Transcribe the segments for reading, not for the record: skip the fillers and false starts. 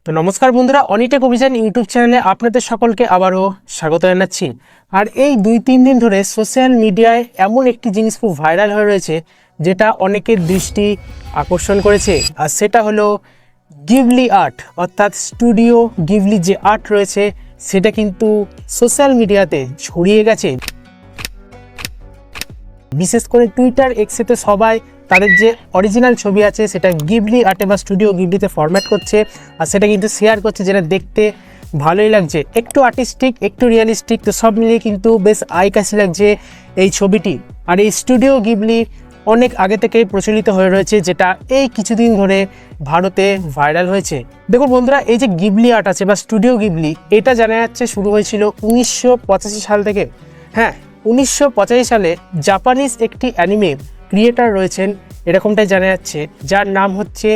তো নমস্কার বন্ধুরা, অনিটেক অভিযান ইউটিউব চ্যানেলে আপনাদের সকলকে আবারও স্বাগত জানাচ্ছি। আর এই 2-3 দিন ধরে সোশ্যাল মিডিয়ায় এমন একটি জিনিস খুব ভাইরাল হয়ে রয়েছে যেটা অনেকের দৃষ্টি আকর্ষণ করেছে, আর সেটা হলো গিবলি আর্ট, অর্থাৎ স্টুডিও গিবলি যে আর্ট রয়েছে সেটা কিন্তু সোশ্যাল মিডিয়াতে ছড়িয়ে গেছে। বিশেষ করে টুইটার এক্সেতে সবাই তাদের যে অরিজিনাল ছবি আছে সেটা গিবলি আর্টে বা স্টুডিও গিবলিতে ফরম্যাট করছে, আর সেটা কিন্তু শেয়ার করছে, যেটা দেখতে ভালোই লাগছে, একটু আর্টিস্টিক একটু রিয়েলিস্টিক, তো সব মিলিয়ে কিন্তু বেশ আইকাশি লাগছে এই ছবিটি। আর এই স্টুডিও গিবলি অনেক আগে থেকেই প্রচলিত হয়ে রয়েছে, যেটা এই কিছুদিন ধরে ভারতে ভাইরাল হয়েছে। দেখুন বন্ধুরা, এই যে গিবলি আর্ট আছে বা স্টুডিও গিবলি, এটা জানা যাচ্ছে শুরু হয়েছিল 1985 সাল থেকে। হ্যাঁ, 1985 সালে জাপানিজ একটি অ্যানিমে ক্রিয়েটার রয়েছেন, এরকমটাই জানা যাচ্ছে, যার নাম হচ্ছে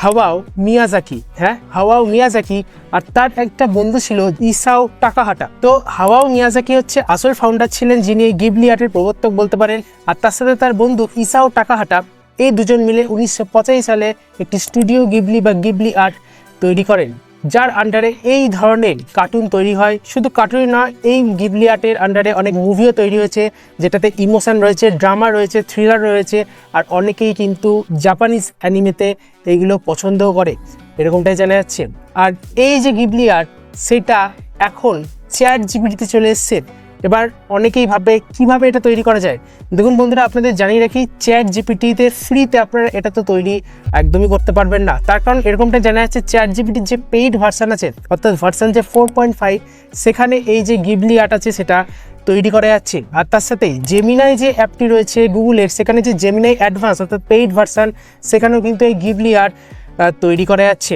হায়াও মিয়াজাকি। হ্যাঁ, হায়াও মিয়াজাকি, আর তার একটা বন্ধু ছিল ইসাও টাকাহাটা। তো হায়াও মিয়াজাকি হচ্ছে আসল ফাউন্ডার ছিলেন, যিনি এই গিবলি আর্টের প্রবর্তক বলতে পারেন, আর তার সাথে তার বন্ধু ইসাও টাকাহাটা, এই দুজন মিলে 1985 সালে একটি স্টুডিও গিবলি বা গিবলি আর্ট তৈরি করেন, যার আন্ডারে এই ধরনের কার্টুন তৈরি হয়। শুধু কার্টুনই নয়, এই গিবলি আর্টের আন্ডারে অনেক মুভিও তৈরি হয়েছে, যেটাতে ইমোশন রয়েছে, ড্রামা রয়েছে, থ্রিলার রয়েছে, আর অনেকেই কিন্তু জাপানিজ অ্যানিমেতে এইগুলো পছন্দও করে, এরকমটাই জানা যাচ্ছে। আর এই যে গিবলি আর্ট, সেটা এখন চ্যাট জিপিটিতে চলে এসছে। এবার অনেকেই ভাববে কিভাবে এটা তৈরি করা যায়। দেখুন বন্ধুরা, আপনাদের জানিয়ে রাখি, চ্যাট জিপিটিতে ফ্রিতে আপনারা এটা তো তৈরি একদমই করতে পারবেন না। তার কারণ এরকমটা জানা যাচ্ছে, চ্যাট জিপিটির যে পেইড ভার্সান আছে, অর্থাৎ ভার্সান যে 4.5, সেখানে এই যে গিবলি আর্ট আছে সেটা তৈরি করা যাচ্ছে। আর তার সাথে জেমিনাই যে অ্যাপটি রয়েছে গুগলের, সেখানে যে জেমিনাই অ্যাডভান্স অর্থাৎ পেইড ভার্সান, সেখানেও কিন্তু এই গিবলি আর্ট তৈরি করা যাচ্ছে।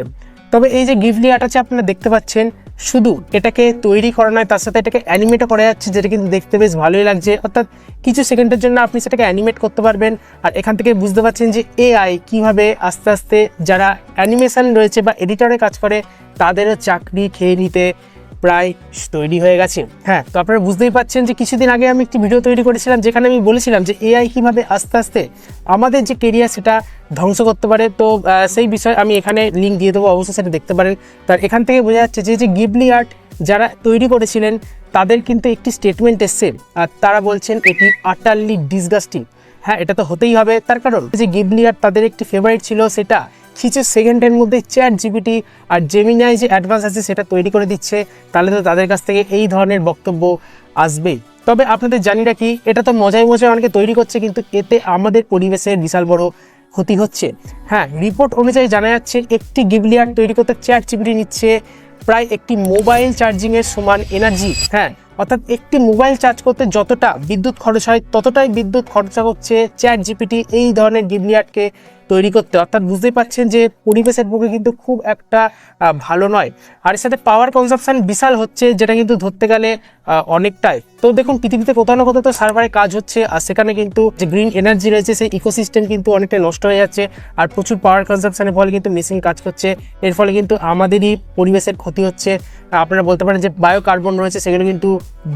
তবে এই যে গিবলি আর্ট আছে আপনারা দেখতে পাচ্ছেন, শুধু এটাকে তৈরি করা নয়, তার সাথে এটাকে অ্যানিমেটও করা যাচ্ছে, যেটা কিন্তু দেখতে বেশ ভালোই লাগছে। অর্থাৎ কিছু সেকেন্ডের জন্য আপনি সেটাকে অ্যানিমেট করতে পারবেন। আর এখান থেকে বুঝতে পারছেন যে এআই কীভাবে আস্তে আস্তে যারা অ্যানিমেশন রয়েছে বা এডিটরে কাজ করে তাদেরও চাকরি খেয়ে নিতে প্রায় তৈরি হয়ে গেছে। হ্যাঁ, তো আপনারা বুঝতেই পারছেন যে কিছুদিন আগে আমি একটি ভিডিও তৈরি করেছিলাম, যেখানে আমি বলেছিলাম যে এআই কীভাবে আস্তে আস্তে আমাদের যে কেরিয়ার সেটা ধ্বংস করতে পারে। তো সেই বিষয়ে আমি এখানে লিঙ্ক দিয়ে দেবো, অবশ্যই সেটা দেখতে পারেন। তার এখান থেকে বোঝা যাচ্ছে যে গিবলি আর্ট যারা তৈরি করেছিলেন তাদের কিন্তু একটি স্টেটমেন্ট এসছে, আর তারা বলছেন এটি আটারলি ডিসগাস্টিং। হ্যাঁ, এটা তো হতেই হবে, তার কারণ যে গিবলি আর্ট তাদের একটি ফেভারিট ছিল, সেটা কিছু সেকেন্ডের মধ্যে চ্যাট জিপিটি আর জেমিনাই যে অ্যাডভান্স আছে সেটা তৈরি করে দিচ্ছে। তাহলে তো তাদের কাছ থেকে এই ধরনের বক্তব্য আসবেই। তবে আপনাদের জানি রাখি, এটা তো মজায় মজায় অনেকে তৈরি করছে, কিন্তু এতে আমাদের পরিবেশের বিশাল বড় ক্ষতি হচ্ছে। হ্যাঁ, রিপোর্ট অনুযায়ী জানা যাচ্ছে একটি গিবলি আর্ট তৈরি করতে চ্যাট জিপিটি নিচ্ছে প্রায় একটি মোবাইল চার্জিংয়ের সমান এনার্জি। হ্যাঁ, অর্থাৎ একটি মোবাইল চার্জ করতে যতটা বিদ্যুৎ খরচ হয়, ততটাই বিদ্যুৎ খরচা করছে চ্যাট জিপিটি এই ধরনের গিবলি আর্টকে তৈরি করতে। অর্থাৎ বুঝতেই পারছেন যে পরিবেশের পক্ষে কিন্তু খুব একটা ভালো নয়। আর এর সাথে পাওয়ার কনজাম্পশন বিশাল হচ্ছে, যেটা কিন্তু ধরতে গেলে অনেকটাই। তো দেখুন, পৃথিবীতে কোথাও না কোথাও তো সার্ভারে কাজ হচ্ছে, আর সেখানে কিন্তু যে গ্রিন এনার্জি রয়েছে সেই ইকোসিস্টেম কিন্তু অনেকটা নষ্ট হয়ে যাচ্ছে, আর প্রচুর পাওয়ার কনজাম্পশনের ফলে কিন্তু মেশিন কাজ করছে। এর ফলে কিন্তু আমাদেরই পরিবেশের ক্ষতি হচ্ছে। আপনারা বলতে পারেন যে বায়োকার্বন রয়েছে, সেগুলো কিন্তু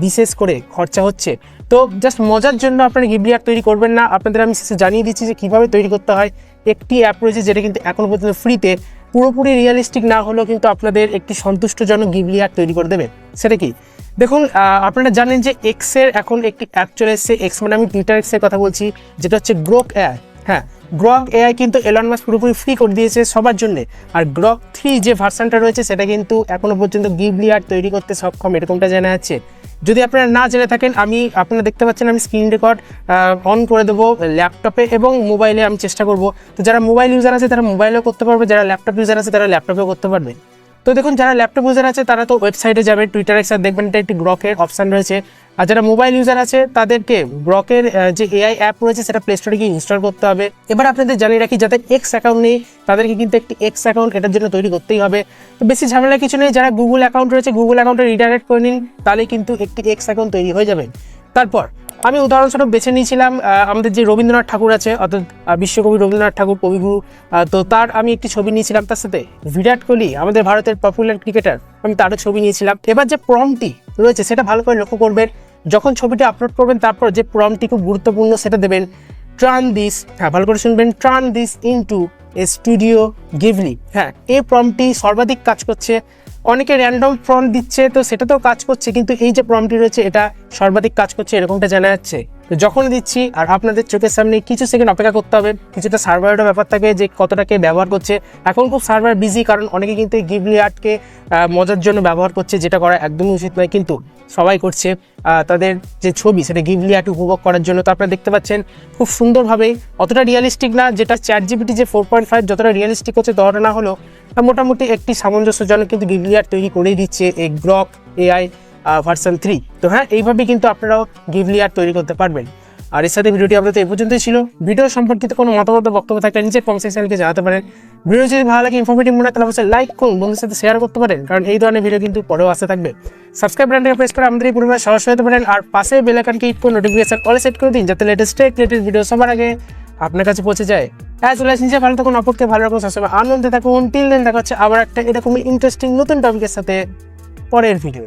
বিশেষ করে খরচা হচ্ছে। তো জাস্ট মজার জন্য আপনারা গিবলি আর্ট তৈরি করবেন না। আপনাদের আমি শেষে জানিয়ে দিচ্ছি যে কীভাবে তৈরি করতে হয়। একটি অ্যাপ রয়েছে যেটা কিন্তু এখনও পর্যন্ত ফ্রিতে, পুরোপুরি রিয়েলিস্টিক না হলেও কিন্তু আপনাদের একটি সন্তুষ্টজনক গিবলি আর্ট তৈরি করে দেবে। সেটা কি দেখুন, আপনারা জানেন যে এক্সের এখন একটি অ্যাপ চলে এসেছে, এক্স মানে আমি টুইটার এক্সের কথা বলছি, যেটা হচ্ছে গ্রক এআই। হ্যাঁ, গ্রক এআই কিন্তু এলন মাস্ক পুরোপুরি ফ্রি করে দিয়েছে সবার জন্য। আর গ্রক 3 যে ভার্সানটা রয়েছে সেটা কিন্তু এখনও পর্যন্ত গিবলি আর্ট তৈরি করতে সক্ষম, এরকমটা জানা যাচ্ছে। যদি আপনারা না জেনে থাকেন, আপনারা দেখতে পাচ্ছেন আমি স্ক্রিন রেকর্ড অন করে দেবো ল্যাপটপে এবং মোবাইলে, আমি চেষ্টা করব। তো যারা মোবাইল ইউজার আছে তারা মোবাইলেও করতে পারবে, যারা ল্যাপটপ ইউজার আছে তারা ল্যাপটপেও করতে পারবে। তো দেখুন, যারা ল্যাপটপ ইউজার আছে তারা তো ওয়েবসাইটে যাবে, টুইটার এক্স দেখবেন এটা একটি গ্রকের অপশান রয়েছে। আর যারা মোবাইল ইউজার আছে তাদেরকে গ্রকের যে এআই অ্যাপ রয়েছে সেটা প্লে স্টোরে গিয়ে ইনস্টল করতে হবে। এবার আপনাদের জানিয়ে রাখি, যাদের এক্স অ্যাকাউন্ট নেই তাদেরকে কিন্তু একটি এক্স অ্যাকাউন্ট এটার জন্য তৈরি করতেই হবে। তো বেশি ঝামেলা কিছু নেই, যারা গুগল অ্যাকাউন্ট রয়েছে গুগল অ্যাকাউন্টে রিডাইরেক্ট করে নিন, তাহলে কিন্তু একটি এক্স অ্যাকাউন্ট তৈরি হয়ে যাবে। তারপর আমি উদাহরণস্বরূপ বেছে নিয়েছিলাম আমাদের যে রবীন্দ্রনাথ ঠাকুর আছে, অর্থাৎ বিশ্বকবি রবীন্দ্রনাথ ঠাকুর, কবিগুরু। তো তার আমি একটি ছবি নিয়েছিলাম, তার সাথে বিরাট কোহলি আমাদের ভারতের পপুলার ক্রিকেটার, আমি তারও ছবি নিয়েছিলাম। এবার যে প্রম্পটটি রয়েছে সেটা ভালো করে লক্ষ্য করবেন। যখন ছবিটি আপলোড করবেন তারপর যে প্রম্পটটি খুব গুরুত্বপূর্ণ, সেটা দেবেন টার্ন দিস, হ্যাঁ ভালো করে শুনবেন, turn this into studio Ghibli. হ্যাঁ, এই প্রম্পটটি সর্বাধিক কাজ করছে। অনেকে র্যান্ডম প্রম্পট দিচ্ছে, তো সেটাতেও কাজ করছে, কিন্তু এই যে প্রম্পটটি রয়েছে এটা সর্বাধিক কাজ করছে এরকমটা জানা যাচ্ছে। তো যখন দিচ্ছি আর আপনাদের চোখের সামনে কিছু সেকেন্ড অপেক্ষা করতে হবে, কিছুটা সার্ভারেরও ব্যাপার থাকে যে কতটাকে ব্যবহার করছে। এখন খুব সার্ভার বিজি, কারণ অনেকে কিন্তু এই গিবলি আর্টকে মজার জন্য ব্যবহার করছে, যেটা করা একদমই উচিত নয়, কিন্তু সবাই করছে তাদের যে ছবি সেটা গিবলি আর্ট উপভোগ করার জন্য। তো আপনারা দেখতে পাচ্ছেন খুব সুন্দরভাবে, অতটা রিয়েলিস্টিক না, যেটা ChatGPT যে 4.5 যতটা রিয়েলিস্টিক হচ্ছে ততটা না হলেও মোটামুটি একটি সামঞ্জস্যজনক কিন্তু গিবলি আর্ট তৈরি করেই দিচ্ছে এই গ্রক AI ভার্সন 3। তো হ্যাঁ, এইভাবে কিন্তু আপনারাও গিবলি আর্ট তৈরি করতে পারবেন। আর এর সাথে ভিডিওটি আপনাদের এই পর্যন্তই ছিল। ভিডিও সম্পর্কিত কোনো মতামত বা বক্তব্য থাকলে নিচে কমেন্ট সেকশনকে জানাতে পারেন। ভিডিও যদি ভালো লাগে, ইনফরমেটিভ মনে হয়, তাহলে অবশ্যই লাইক করুন, বন্ধুদের সাথে শেয়ার করতে পারেন, কারণ এই ধরনের ভিডিও কিন্তু পরেও আসতে থাকবে। সাবস্ক্রাইব বাটনটাকে প্রেস করে আমাদের এই পরিবারে সদস্য হতে পারেন, আর পাশে বেল আইকনকে হিট করে নোটিফিকেশন অলে সেট করে দিন, যাতে লেটেস্ট ভিডিও সবার আগে আপনার কাছে পৌঁছে যায়। নিচে ভালো থাকুন, অপরকে ভালো রাখুন, সবসময় আনন্দে থাকুন। টিল দেন দেখা হচ্ছে আবার একটা এরকমই ইন্টারেস্টিং নতুন টপিকের সাথে পরের ভিডিও।